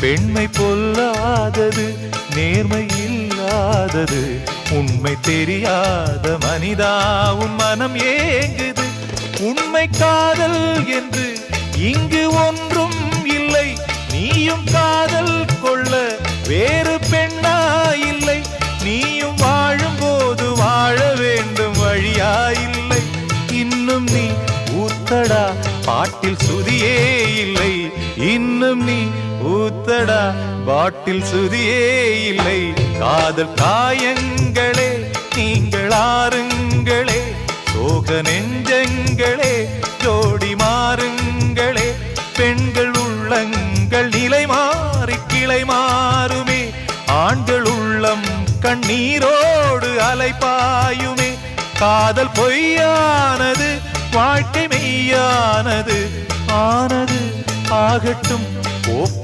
பெண்மை பொல்லாதது, நேர்மை இல்லாதது, உண்மை தெரியாத மனிதா உன் மனம் ஏங்குது. உண்மை காதல் என்று இங்கு ஒன்றும் இல்லை, நீயும் காதல் கொள்ள வேறு பெண்ணா இல்லை. நீயும் வாழும்போது வாழ வேண்டும் வழியா இல்லை. இன்னும் நீ ஊத்தடா பாட்டில் சுதியே இல்லை, இன்னும் நீ ஊத்தடா பாட்டில் சுதியே இல்லை. காதல் காயங்களே நீங்கள் ஆறுங்களே, சோக நெஞ்சங்களே ஜோடி மாறுங்களே. பெண்கள் உள்ளங்கள் நிலை மாறி கிளை மாறுமே, ஆண்கள் உள்ளம் கண்ணீரோடு அலைபாயுமே. காதல் பொய்யானது, வாழ்க்கை மெய்யானது, ஆனது ஆகட்டும் கோப்பை